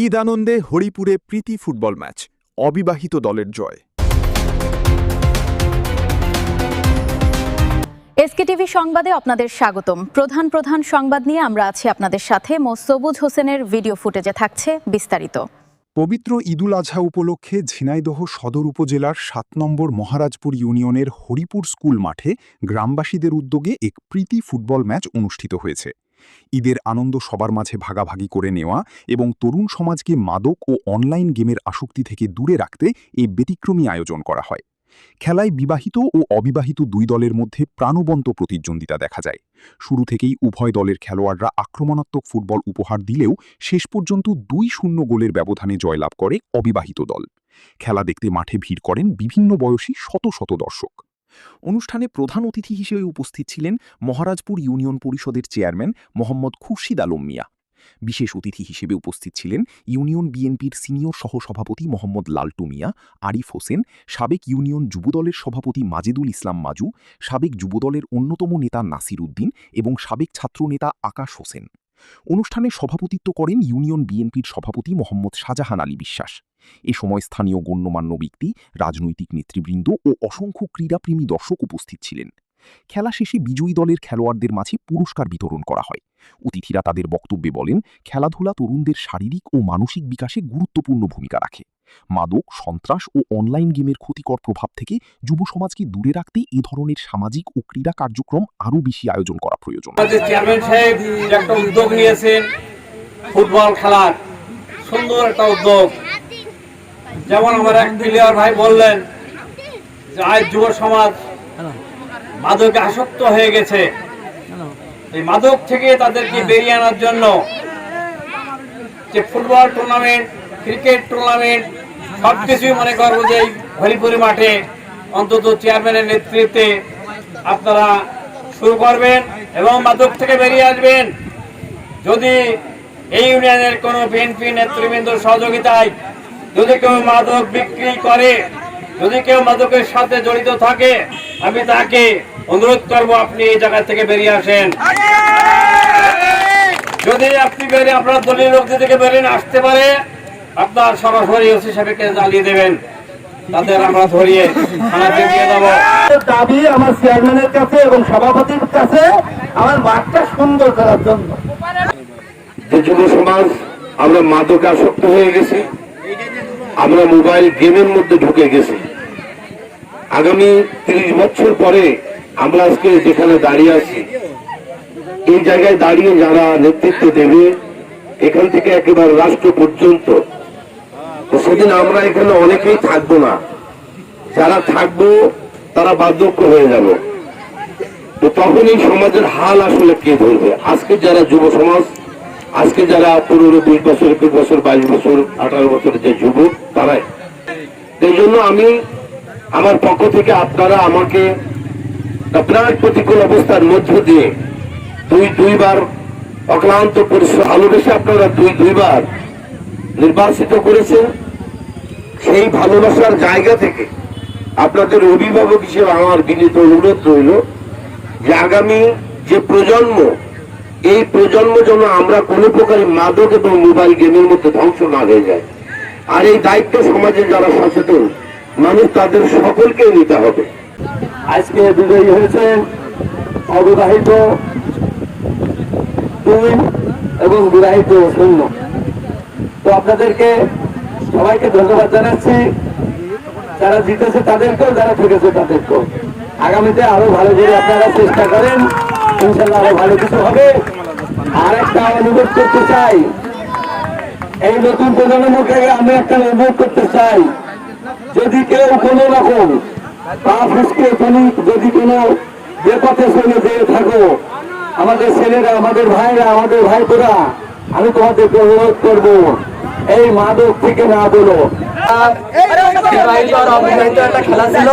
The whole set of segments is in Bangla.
ঈদ আনন্দে হরিপুরে প্রীতি ফুটবল ম্যাচ, অবিবাহিত দলের জয়। এসকেটিভি সংবাদে আপনাদের স্বাগতম। প্রধান সংবাদ নিয়ে আমরা আছি আপনাদের সাথে। সবুজ হোসেনের ভিডিও ফুটেজে থাকছে বিস্তারিত। পবিত্র ঈদুল আজহা উপলক্ষে ঝিনাইদহ সদর উপজেলার ৭ নম্বর মহারাজপুর ইউনিয়নের হরিপুর স্কুল মাঠে গ্রামবাসীদের উদ্যোগে এক প্রীতি ফুটবল ম্যাচ অনুষ্ঠিত হয়েছে। ঈদের আনন্দ সবার মাঝে ভাগাভাগি করে নেওয়া এবং তরুণ সমাজকে মাদক ও অনলাইন গেমের আসক্তি থেকে দূরে রাখতে এই ব্যতিক্রমী আয়োজন করা হয়। খেলায় বিবাহিত ও অবিবাহিত দুই দলের মধ্যে প্রাণবন্ত প্রতিদ্বন্দ্বিতা দেখা যায়। শুরু থেকেই উভয় দলের খেলোয়াড়রা আক্রমণাত্মক ফুটবল উপহার দিলেও শেষ পর্যন্ত ২-০ গোলের ব্যবধানে জয়লাভ করে অবিবাহিত দল। খেলা দেখতে মাঠে ভিড় করেন বিভিন্ন বয়সী শত শত দর্শক। অনুষ্ঠানে প্রধান অতিথি হিসেবে উপস্থিত ছিলেন মহারাজপুর ইউনিয়ন পরিষদের চেয়ারম্যান মোহাম্মদ খুরশিদ আলম মিয়া। বিশেষ অতিথি হিসেবে উপস্থিত ছিলেন ইউনিয়ন বিএনপির সিনিয়র সহসভাপতি মোহাম্মদ লালটু মিয়া, আরিফ হোসেন, সাবেক ইউনিয়ন যুবদলের সভাপতি মাজেদুল ইসলাম মাজু, সাবেক যুবদলের অন্যতম নেতা নাসির উদ্দিন এবং সাবেক ছাত্রনেতা আকাশ হোসেন। অনুষ্ঠানে সভাপতিত্ব করেন ইউনিয়ন বিএনপির সভাপতি মোহাম্মদ শাহজাহান আলী বিশ্বাস। এ সময় স্থানীয় গণ্যমান্য ব্যক্তি, রাজনৈতিক নেতৃবৃন্দ ও অসংখ্য ক্রীড়াপ্রেমী দর্শক উপস্থিত ছিলেন। খেলা শেষে বিজয়ী দলের খেলোয়াড়দের মাঝে পুরস্কার বিতরণ করা হয়। অতিথিরা তাদের বক্তব্যে বলেন, খেলাধুলা তরুণদের শারীরিক ও মানসিক বিকাশে গুরুত্বপূর্ণ ভূমিকা রাখে। মাদক, সন্ত্রাস ও অনলাইন গেমের ক্ষতিকর প্রভাব থেকে যুব সমাজকে দূরে রাখতে এ ধরনের সামাজিক ও ক্রীড়া কার্যক্রম আরও বেশি আয়োজন করা প্রয়োজন। চেয়ারম্যান সাহেব একটা উদ্যোগ নিয়েছেন, ফুটবল খেলার সুন্দর একটা উদ্যোগ। যেমন আমার এক প্লেয়ার ভাই বললেন যে আজ যুব সমাজ মাদকে আসক্ত হয়ে গেছে। এই মাদক থেকে তাদেরকে বেরিয়ে আনার জন্য যে ফুটবল টুর্নামেন্ট, ক্রিকেট টুর্নামেন্ট সবকিছুই মনে করবো যে হরিপুরি মাঠে অন্তত চেয়ারম্যানের নেতৃত্বে আপনারা শুরু করবেন এবং মাদক থেকে বেরিয়ে আসবেন। যদি এই ইউনিয়নের কোনো বিএনপি নেতৃবৃন্দ সহযোগিতায় যদি কেউ মাদক বিক্রি করে, যদি কেউ মাদকের সাথে জড়িত থাকে, আমি তাকে অনুরোধ করব আপনি এই জায়গা থেকে বেরিয়ে আসেন। যদি আপনি আপনার দলীয় লোক থেকে বেরিয়ে আসতে পারে, আপনার সরাসরি ওসি সাহেবকে জ্বালিয়ে দেবেন, তাদের আমরা ধরিয়ে থানাতে দিয়ে দেবো। দাবি আমার চেয়ারম্যানের কাছে এবং সভাপতির কাছে আমার মাঠটা সুন্দর করার জন্য। যে যুব সমাজ আমরা মাদকে আসক্ত হয়ে গেছি, আমরা মোবাইল গেমের মধ্যে ঢুকে গেছি। আগামী ৩০ বছর পরে আমরা আজকে যেখানে দাঁড়িয়ে আছি, এই জায়গায় দাঁড়িয়ে যারা নেতৃত্ব দেবে এখান থেকে একেবারে রাষ্ট্র পর্যন্ত, তো সেদিন আমরা এখানে অনেকেই থাকবো না। যারা থাকবো তারা বার্ধক্য হয়ে যাবে। তো তখন এই সমাজের হাল আসলে কে ধরবে? আজকে যারা যুব সমাজ, আজকে যারা ১৫, ২০ বছর, ২১ বছর, ২২ বছর, ১৮ বছরের যে যুবক, তারাই। এই জন্য আমি আমার পক্ষ থেকে আপনারা আমাকে আপনার প্রতিকূল অবস্থার মধ্য দিয়ে দুইবার অক্লান্ত পরিশ্রম ভালোবেসে আপনারা দুইবার নির্বাচিত করেছেন। সেই ভালোবাসার জায়গা থেকে আপনাদের অভিভাবক হিসেবে আমার বিনীত অনুরোধ রইল যে আগামী যে প্রজন্ম, এই প্রজন্ম যেন আমরা কোনো প্রকার মাদক এবং মোবাইল গেমের মধ্যে ধ্বংস না হয়ে যায়। আর এই দায়িত্ব সমাজে যারা সচেতন মানুষ, তাদের সকলকে নিতে হবে। আজকে বিজয়ী হয়েছেন অবিবাহিত 2 এবং বিবাহিত 0। তো আপনাদেরকে সবাইকে ধন্যবাদ জানাচ্ছি। যারা জিতেছে তাদেরকেও, যারা ঠকেছে তাদেরকেও। আগামীতে আরো ভালো করে আপনারা চেষ্টা করেন, ইনশাল্লাহ আরো ভালো কিছু হবে। আর একটা অনুরোধ করতে চাই, এই নতুন প্রজন্মকে আমি একটা অনুরোধ করতে চাই, যদি কেউ কোনো রকম পা ফুসকে যদি কোনো বেপথে চলে যেয়ে থাকো, আমাদের ছেলেরা, আমাদের ভাইরা, আমাদের ভাইপোরা, আমি তোমাদেরকে অনুরোধ করবো এই মাদক থেকে না বলো। একটা খেলা ছিল,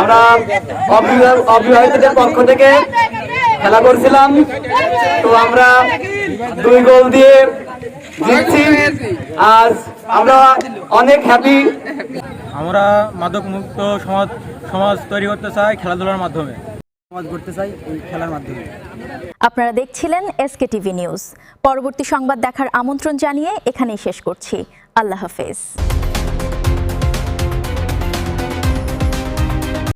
আমরা অবিবাহিতদের পক্ষ থেকে খেলা করছিলাম। তো আমরা 2 গোল দিয়ে জিতছি। আজ আমরা অনেক হ্যাপি। আমরা মাদক মুক্ত সমাজ তৈরি করতে চাই খেলাধুলার মাধ্যমে। সমাজ গড়তে চাই এই খেলার মাধ্যমে। আপনারা দেখছিলেন এসকে টিভি নিউজ। পরবর্তী সংবাদ দেখার আমন্ত্রণ জানিয়ে এখানেই শেষ করছি। আল্লাহ হাফেজ।